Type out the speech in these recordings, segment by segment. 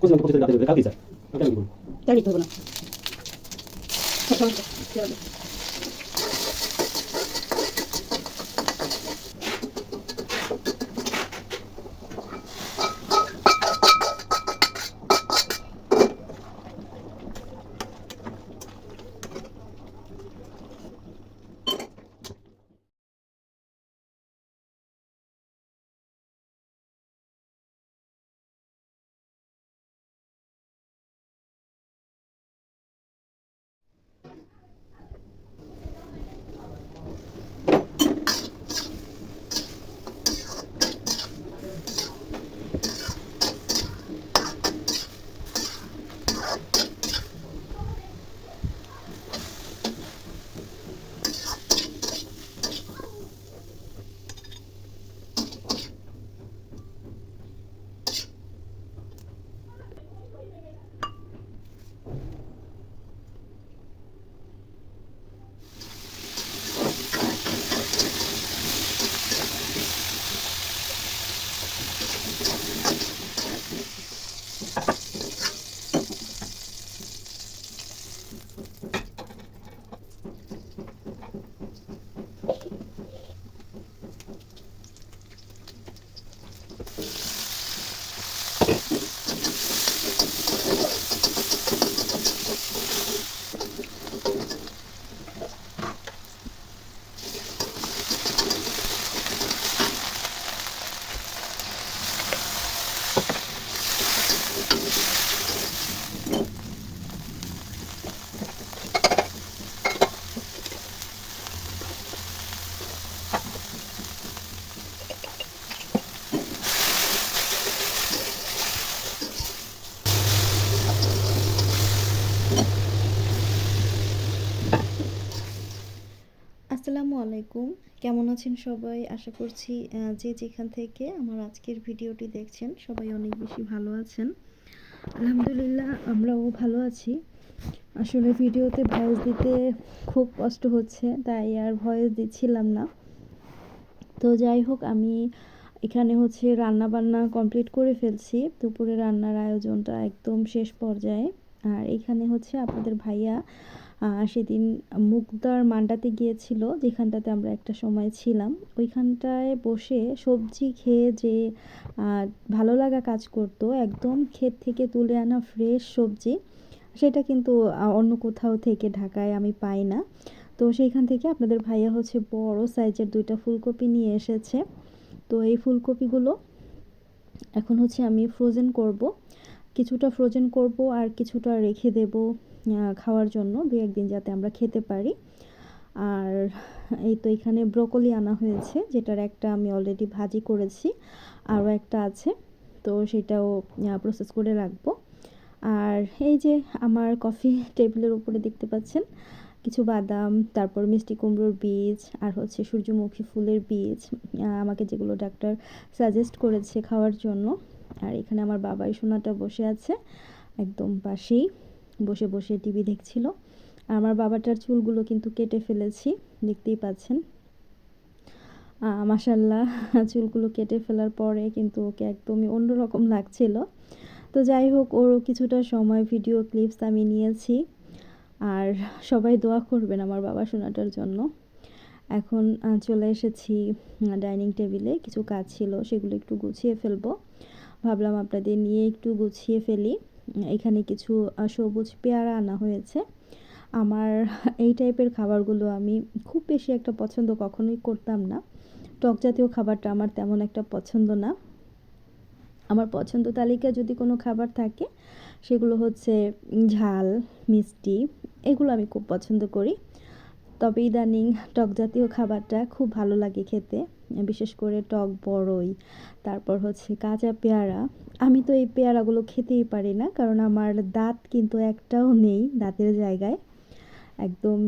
Coaching প্রতিদিন রাতে কালকে স্যার ওটা আমি বলবো তাই নিতে হবে না। আসসালামু আলাইকুম। কেমন আছেন সবাই? আশা করছি যে যেখান থেকে আমার আজকের ভিডিওটি দেখছেন সবাই অনেক বেশি ভালো আছেন। আলহামদুলিল্লাহ আমরাও ভালো আছি। আসলে ভিডিওতে ভয়েস দিতে খুব কষ্ট হচ্ছে, তাই আর ভয়েস দিচ্ছিলাম না। তো যাই হোক, আমি এখানে হচ্ছে রান্না বান্না কমপ্লিট করে ফেলছি। দুপুরে রান্নার আয়োজনটা একদম শেষ পর্যায়ে। আর এখানে হচ্ছে আপনাদের ভাইয়া সেদিন মুগদার মান্ডাতে গিয়েছিল, যেখানটাতে আমরা একটা সময় ছিলাম। ওইখানটায় বসে সবজি খেয়ে যে ভালো লাগা কাজ করতো, একদম ক্ষেত থেকে তুলে আনা ফ্রেশ সবজি, সেটা কিন্তু অন্য কোথাও থেকে ঢাকায় আমি পাই না। তো সেইখান থেকে আপনাদের ভাইয়া হচ্ছে বড় সাইজের 2টা ফুলকপি নিয়ে এসেছে। তো এই ফুলকপিগুলো এখন হচ্ছে আমি ফ্রোজেন করব। কিছুটা ফ্রোজেন করব আর কিছুটা রেখে দেব খাওয়ার জন্য, 2-1 দিন যাতে আমরা খেতে পারি। আর এই তো এখানে ব্রকলি আনা হয়েছে, যেটার একটা আমি অলরেডি ভাজি করেছি, আরও একটা আছে, তো সেটাও প্রসেস করে রাখবো। আর এই যে আমার কফি টেবিলের উপরে দেখতে পাচ্ছেন কিছু বাদাম, তারপর মিষ্টি কুমড়োর বীজ, আর হচ্ছে সূর্যমুখী ফুলের বীজ, আমাকে যেগুলো ডাক্তার সাজেস্ট করেছে খাওয়ার জন্য। আর এখানে আমার বাবাই সোনাটা বসে আছে একদম পাশেই, বসে বসে টিভি দেখছিল। আমার বাবাটার চুলগুলো কিন্তু কেটে ফেলেছি, দেখতেই পাচ্ছেন। মাশাল্লাহ, চুলগুলো কেটে ফেলার পরে কিন্তু ওকে একদমই অন্যরকম লাগছিল। তো যাই হোক, ওর কিছুটা সময় ভিডিও ক্লিপস আমি নিয়েছি। আর সবাই দোয়া করবেন আমার বাবা সোনাটার জন্য। এখন চলে এসেছি ডাইনিং টেবিলে, কিছু কাজ ছিল সেগুলো একটু গুছিয়ে ফেলবো। ভাবলাম আপনাদের নিয়ে একটু গুছিয়ে ফেলি। এখানে কিছু সবুজ পেয়ারা আনা হয়েছে, আমার এই টাইপের খাবারগুলো আমি খুব বেশি একটা পছন্দ কখনোই করতাম না। টক জাতীয় খাবারটা আমার তেমন একটা পছন্দ না। আমার পছন্দ তালিকায় যদি কোনো খাবার থাকে সেগুলো হচ্ছে ঝাল, মিষ্টি, এগুলো আমি খুব পছন্দ করি। তবে ইদানিং টক জাতীয় খাবারটা খুব ভালো লাগে খেতে। বিশেষ করে টক বড়ই, তারপর হচ্ছে কাঁচা পেয়ারা। আমি তো এই পেয়ারাগুলো খেতেই পারি না, কারণ আমার দাঁত কিন্তু একটাও নেই দাঁতের জায়গায়। একদম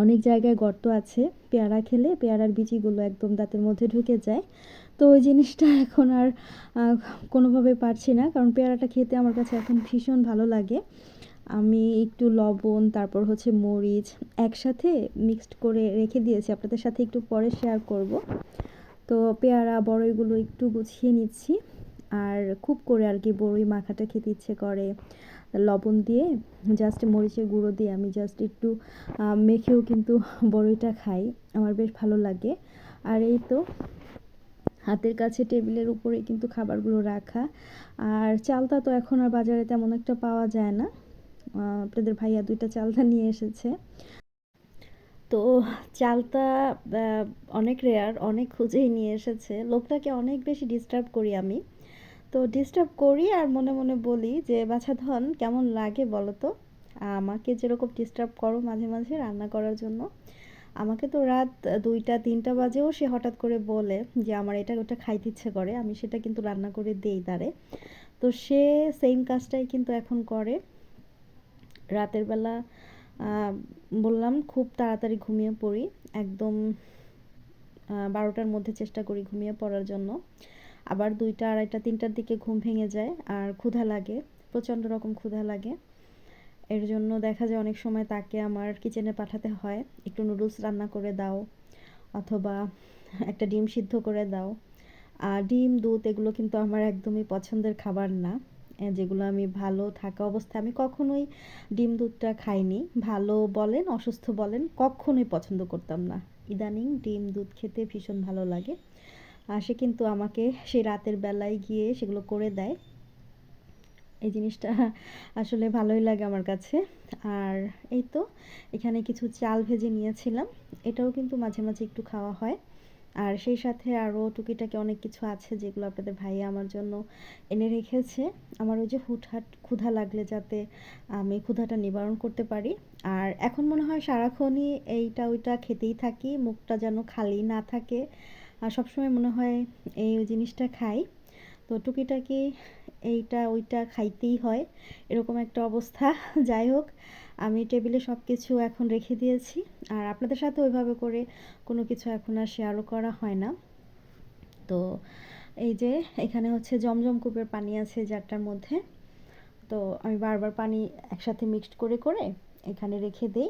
অনেক জায়গায় গর্ত আছে, পেয়ারা খেলে পেয়ারার বিচিগুলো একদম দাঁতের মধ্যে ঢুকে যায়। তো ওই জিনিসটা এখন আর আহ, কোনোভাবে পারছি না, কারণ পেয়ারাটা খেতে আমার কাছে এখন ভীষণ ভালো লাগে। আমি একটু লবণ, তারপর হচ্ছে মরিচ একসাথে মিক্সড করে রেখে দিয়েছি, আপনাদের সাথে একটু পরে শেয়ার করব। তো পেয়ারা বড়ইগুলো একটু গুছিয়ে নিচ্ছি, আর খুব করে আর কি বড়ই মাখাটা খেতে ইচ্ছে করে। লবণ দিয়ে, জাস্ট মরিচের গুঁড়ো দিয়ে আমি জাস্ট একটু মেখেও কিন্তু বড়ইটা খাই, আমার বেশ ভালো লাগে। আর এই তো হাতের কাছে টেবিলের উপরে কিন্তু খাবারগুলো রাখা। আর চালটা তো এখন আর বাজারে তেমন একটা পাওয়া যায় না। আপনাদের ভাইয়া 2টা চালতা নিয়ে এসেছে। তো চালতা অনেক রেয়ার, অনেক খুঁজেই নিয়ে এসেছে। লোকটাকে অনেক বেশি ডিস্টার্ব করি আমি। তো ডিস্টার্ব করি আর মনে মনে বলি যে বাছা ধন কেমন লাগে বলো তো, আমাকে যেরকম ডিস্টার্ব করো মাঝে মাঝে রান্না করার জন্য। আমাকে তো রাত 2টা 3টা বাজেও সে হঠাৎ করে বলে যে আমার এটা ওটা খাইতে ইচ্ছে করে, আমি সেটা কিন্তু রান্না করে দেই তারে। তো সে সেম কাজটাই কিন্তু এখন করে। রাতের বেলা বললাম খুব তাড়াতাড়ি ঘুমিয়ে পড়ি, একদম 12টার মধ্যে চেষ্টা করি ঘুমিয়ে পড়ার জন্য। আবার 2টা 2:30 3টার দিকে ঘুম ভেঙে যায় আর ক্ষুধা লাগে, প্রচণ্ড রকম ক্ষুধা লাগে। এর জন্য দেখা যায় অনেক সময় তাকে আমার কিচেনে পাঠাতে হয়, একটু নুডলস রান্না করে দাও, অথবা একটা ডিম সিদ্ধ করে দাও। আর ডিম দুধ এগুলো কিন্তু আমার একদমই পছন্দের খাবার না। যেগুলো আমি ভালো থাকা অবস্থায় আমি কখনোই ডিম দুধটা খাইনি। ভালো বলেন অসুস্থ বলেন কখনোই পছন্দ করতাম না। ইদানিং ডিম দুধ খেতে ভীষণ ভালো লাগে। আর সে কিন্তু আমাকে সেই রাতের বেলায় গিয়ে সেগুলো করে দেয়। এই জিনিসটা আসলে ভালোই লাগে আমার কাছে। আর এই তো এখানে কিছু চাল ভেজে নিয়েছিলাম, এটাও কিন্তু মাঝে মাঝে একটু খাওয়া হয়। আর সেই সাথে আরও টুকিটাকি অনেক কিছু আছে যেগুলো আপনাদের ভাইয়া আমার জন্য এনে রেখেছে। আমার ওই যে হুটহাট ক্ষুধা লাগলে যাতে আমি ক্ষুধাটা নিবারণ করতে পারি। আর এখন মনে হয় সারাক্ষণই এইটা ওইটা খেতেই থাকি, মুখটা যেন খালি না থাকে। আর সবসময় মনে হয় এই ওই জিনিসটা খাই। তো টুকিটাকি এইটা ওইটা খাইতেই হয়, এরকম একটা অবস্থা। যাই হোক, আমি টেবিলে সব কিছু এখন রেখে দিয়েছি। আর আপনাদের সাথে ওইভাবে করে কোনো কিছু এখন আর শেয়ারও করা হয় না। তো এই যে এখানে হচ্ছে জমজম কূপের পানি আছে জারটার মধ্যে। তো আমি বারবার পানি একসাথে মিক্সড করে করে এখানে রেখে দিই।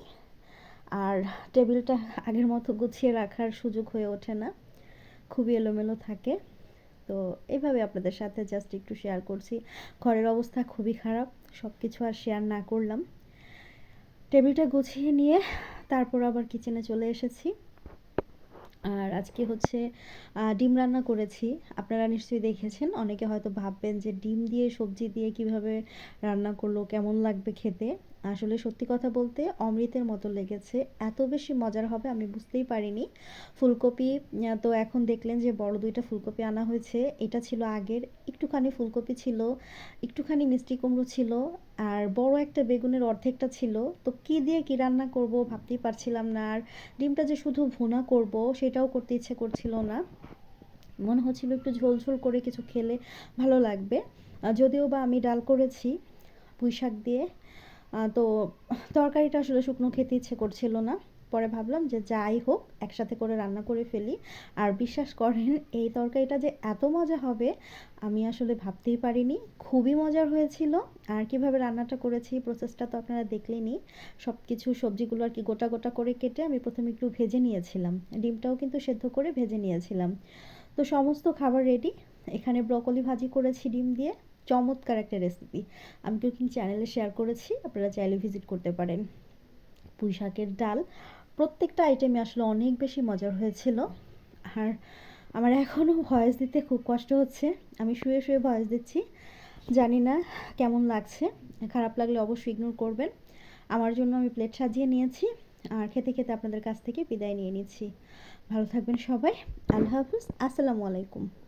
আর টেবিলটা আগের মতো গুছিয়ে রাখার সুযোগ হয়ে ওঠে না, খুবই এলোমেলো থাকে। তো এভাবে আপনাদের সাথে জাস্ট একটু শেয়ার করছি। ঘরের অবস্থা খুবই খারাপ, সব কিছু আর শেয়ার না করলাম। টেবিলটা গুছিয়ে নিয়ে তারপর আবার কিচেনে চলে এসেছি। আর আজকে হচ্ছে ডিম রান্না করেছি। আপনারা নিশ্চয়ই দেখেছেন, অনেকে হয়তো ভাববেন যে ডিম দিয়ে সবজি দিয়ে কিভাবে রান্না করলো, কেমন লাগবে খেতে। আসলে সত্যি কথা বলতে অমৃতের মতো লেগেছে, এত বেশি মজার হবে আমি বুঝতেই পারিনি। ফুলকপি তো এখন দেখলেন যে বড় 2টা ফুলকপি আনা হয়েছে, এটা ছিল আগের। একটুখানি ফুলকপি ছিল, একটুখানি মিষ্টি কুমড়ো ছিল, আর বড় একটা বেগুনের অর্ধেকটা ছিল। তো কী দিয়ে কী রান্না করব ভাবতেই পারছিলাম না। আর ডিমটা যে শুধু ভুনা করব সেটাও করতে ইচ্ছে করছিল না, মনে হচ্ছিল একটু ঝোল ঝোল করে কিছু খেলে ভালো লাগবে। যদিও বা আমি ডাল করেছি পুঁই শাক দিয়ে। তো তরকারিটা আসলে শুকনো খেতে ইচ্ছে করছিল না। পরে ভাবলাম যে যাই হোক একসাথে করে রান্না করে ফেলি। আর বিশ্বাস করেন এই তরকারিটা যে এত মজা হবে আমি আসলে ভাবতেই পারিনি, খুবই মজার হয়েছিল। আর কিভাবে রান্নাটা করেছি প্রসেসটা তো আপনারা দেখলেনই। সব কিছু সবজিগুলো আর কি গোটা গোটা করে কেটে আমি প্রথমে একটু ভেজে নিয়েছিলাম, ডিমটাও কিন্তু সেদ্ধ করে ভেজে নিয়েছিলাম। তো সমস্ত খাবার রেডি। এখানে ব্রকলি ভাজি করেছি ডিম দিয়ে, চমৎকার একটা রেসিপি। আমি কুকিং চ্যানেলে শেয়ার করেছি, আপনারা চাইলে ভিজিট করতে পারেন। পুঁই শাকের ডাল, প্রত্যেকটা আইটেমই আসলে অনেক বেশি মজার হয়েছিল। আর আমার এখনও ভয়েস দিতে খুব কষ্ট হচ্ছে, আমি শুয়ে শুয়ে ভয়েস দিচ্ছি। জানি না কেমন লাগছে, খারাপ লাগলে অবশ্যই ইগনোর করবেন। আমার জন্য আমি প্লেট সাজিয়ে নিয়েছি, আর খেতে খেতে আপনাদের কাছ থেকে বিদায় নিয়ে নিচ্ছি। ভালো থাকবেন সবাই। আল্লাহ হাফিজ। আসসালামু আলাইকুম।